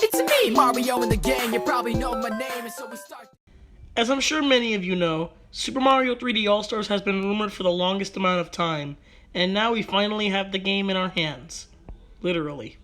It's me, Mario and the gang, you probably know my name, and so we start. As I'm sure many of you know, Super Mario 3D All-Stars has been rumored for the longest amount of time, and now we finally have the game in our hands. Literally.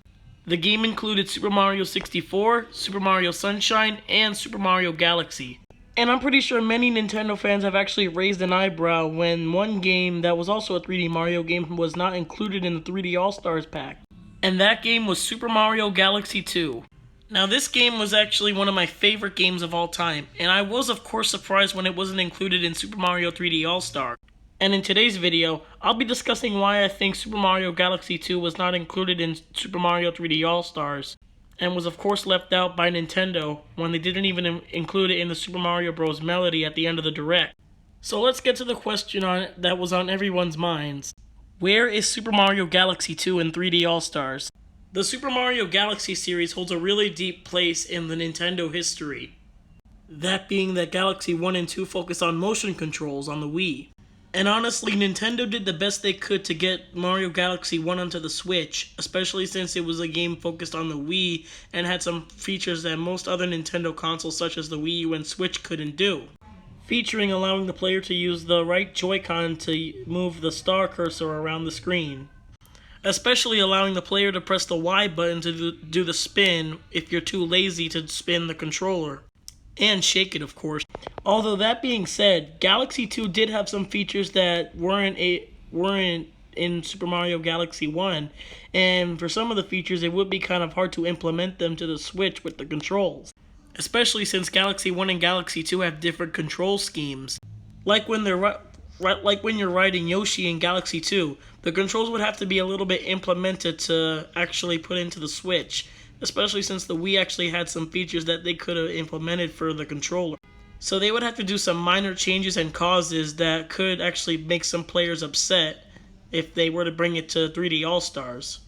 The game included Super Mario 64, Super Mario Sunshine, and Super Mario Galaxy. And I'm pretty sure many Nintendo fans have actually raised an eyebrow when one game that was also a 3D Mario game was not included in the 3D All-Stars pack. And that game was Super Mario Galaxy 2. Now this game was actually one of my favorite games of all time, and I was of course surprised when it wasn't included in Super Mario 3D All-Star. And in today's video, I'll be discussing why I think Super Mario Galaxy 2 was not included in Super Mario 3D All-Stars, and was of course left out by Nintendo when they didn't even include it in the Super Mario Bros. Melody at the end of the Direct. So let's get to the question that was on everyone's minds. Where is Super Mario Galaxy 2 in 3D All-Stars? The Super Mario Galaxy series holds a really deep place in the Nintendo history. That being that Galaxy 1 and 2 focus on motion controls on the Wii. And honestly, Nintendo did the best they could to get Mario Galaxy 1 onto the Switch, especially since it was a game focused on the Wii and had some features that most other Nintendo consoles such as the Wii U and Switch couldn't do. Featuring allowing the player to use the right Joy-Con to move the star cursor around the screen. Especially allowing the player to press the Y button to do the spin if you're too lazy to spin the controller. And shake it, of course. Although that being said, Galaxy 2 did have some features that weren't in Super Mario Galaxy 1, and for some of the features it would be kind of hard to implement them to the Switch with the controls. Especially since Galaxy 1 and Galaxy 2 have different control schemes. Like when you're riding Yoshi in Galaxy 2, the controls would have to be a little bit implemented to actually put into the Switch, especially since the Wii actually had some features that they could have implemented for the controller. So they would have to do some minor changes and causes that could actually make some players upset if they were to bring it to 3D All-Stars.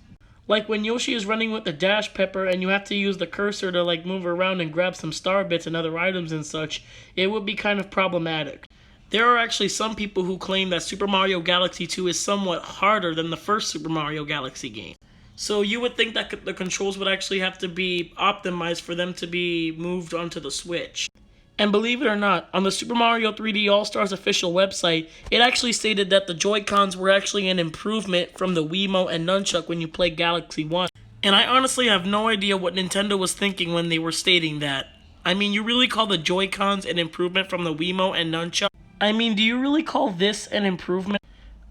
Like when Yoshi is running with the Dash Pepper and you have to use the cursor to move around and grab some star bits and other items and such, it would be kind of problematic. There are actually some people who claim that Super Mario Galaxy 2 is somewhat harder than the first Super Mario Galaxy game. So you would think that the controls would actually have to be optimized for them to be moved onto the Switch. And believe it or not, on the Super Mario 3D All-Stars official website, it actually stated that the Joy-Cons were actually an improvement from the Wiimote and Nunchuck when you play Galaxy 1. And I honestly have no idea what Nintendo was thinking when they were stating that. I mean, you really call the Joy-Cons an improvement from the Wiimote and Nunchuck? I mean, do you really call this an improvement?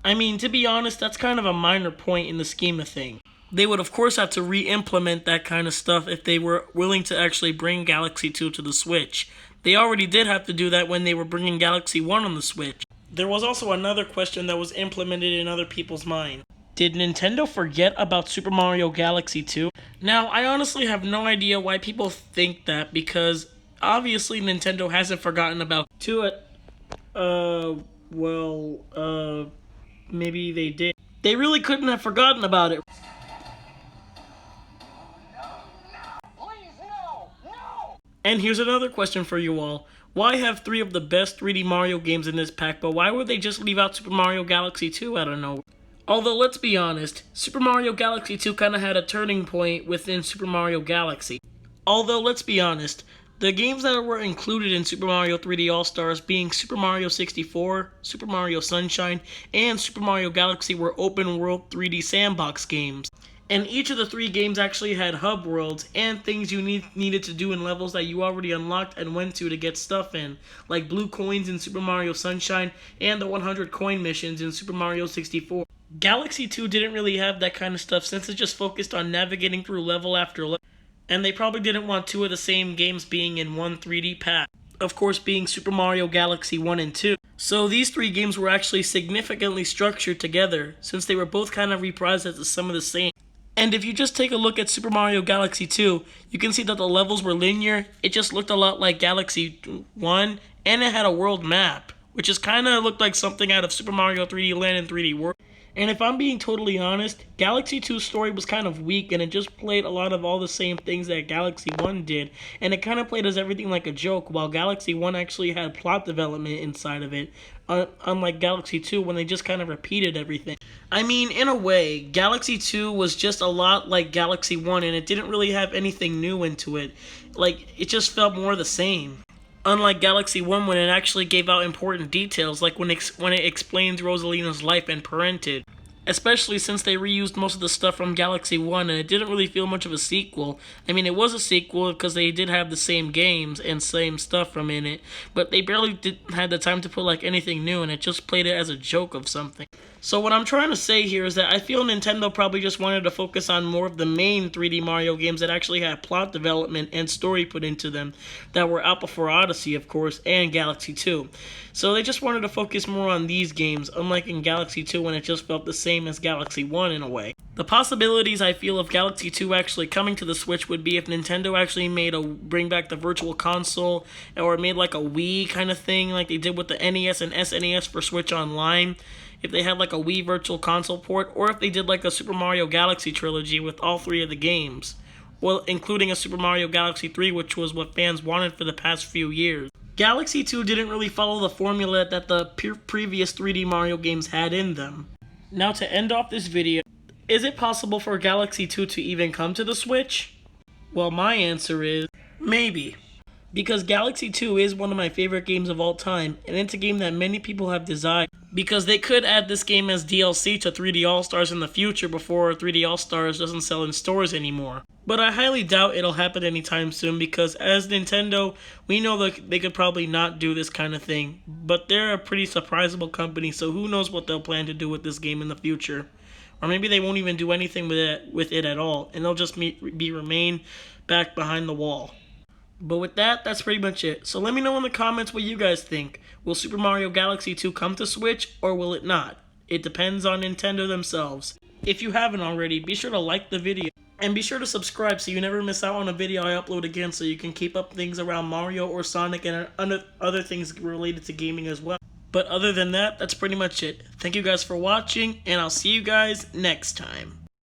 I mean, to be honest, that's kind of a minor point in the scheme of things. They would of course have to re-implement that kind of stuff if they were willing to actually bring Galaxy 2 to the Switch. They already did have to do that when they were bringing Galaxy 1 on the Switch. There was also another question that was implemented in other people's mind. Did Nintendo forget about Super Mario Galaxy 2? Now, I honestly have no idea why people think that, because obviously Nintendo hasn't forgotten about 2. Maybe they did. They really couldn't have forgotten about it. And here's another question for you all. Why have 3 of the best 3D Mario games in this pack, but why would they just leave out Super Mario Galaxy 2 out of nowhere? Although, let's be honest, Super Mario Galaxy 2 kind of had a turning point within Super Mario Galaxy. Although, let's be honest, the games that were included in Super Mario 3D All-Stars being Super Mario 64, Super Mario Sunshine, and Super Mario Galaxy were open-world 3D sandbox games. And each of the 3 games actually had hub worlds and things you needed to do in levels that you already unlocked and went to get stuff in, like blue coins in Super Mario Sunshine and the 100 coin missions in Super Mario 64. Galaxy 2 didn't really have that kind of stuff since it just focused on navigating through level after level, and they probably didn't want 2 of the same games being in one 3D pack, of course being Super Mario Galaxy 1 and 2. So these 3 games were actually significantly structured together, since they were both kind of reprised as some of the same. And if you just take a look at Super Mario Galaxy 2, you can see that the levels were linear, it just looked a lot like Galaxy 1, and it had a world map, which just kind of looked like something out of Super Mario 3D Land and 3D World. And if I'm being totally honest, Galaxy 2's story was kind of weak, and it just played a lot of all the same things that Galaxy 1 did, and it kind of played as everything like a joke, while Galaxy 1 actually had plot development inside of it, unlike Galaxy 2 when they just kind of repeated everything. I mean, in a way, Galaxy 2 was just a lot like Galaxy 1 and it didn't really have anything new into it. Like, it just felt more the same. Unlike Galaxy 1 when it actually gave out important details, like when it explains Rosalina's life and parentage. Especially since they reused most of the stuff from Galaxy 1 and it didn't really feel much of a sequel. I mean, it was a sequel because they did have the same games and same stuff from in it, but they barely had the time to put like anything new and it just played it as a joke of something. So what I'm trying to say here is that I feel Nintendo probably just wanted to focus on more of the main 3D Mario games that actually had plot development and story put into them, that were out before Odyssey, of course, and Galaxy 2. So they just wanted to focus more on these games, unlike in Galaxy 2 when it just felt the same as Galaxy 1 in a way. The possibilities I feel of Galaxy 2 actually coming to the Switch would be if Nintendo actually bring back the Virtual Console, or made like a Wii kind of thing like they did with the NES and SNES for Switch Online. If they had like a Wii Virtual Console port, or if they did like a Super Mario Galaxy trilogy with all 3 of the games. Well, including a Super Mario Galaxy 3, which was what fans wanted for the past few years. Galaxy 2 didn't really follow the formula that the previous 3D Mario games had in them. Now to end off this video, is it possible for Galaxy 2 to even come to the Switch? Well, my answer is maybe. Because Galaxy 2 is one of my favorite games of all time, and it's a game that many people have desired. Because they could add this game as DLC to 3D All-Stars in the future before 3D All-Stars doesn't sell in stores anymore. But I highly doubt it'll happen anytime soon because as Nintendo, we know that they could probably not do this kind of thing. But they're a pretty surprisable company, so who knows what they'll plan to do with this game in the future. Or maybe they won't even do anything with it at all, and they'll just remain back behind the wall. But with that, that's pretty much it. So let me know in the comments what you guys think. Will Super Mario Galaxy 2 come to Switch, or will it not? It depends on Nintendo themselves. If you haven't already, be sure to like the video. And be sure to subscribe so you never miss out on a video I upload again, so you can keep up things around Mario or Sonic and other things related to gaming as well. But other than that, that's pretty much it. Thank you guys for watching, and I'll see you guys next time.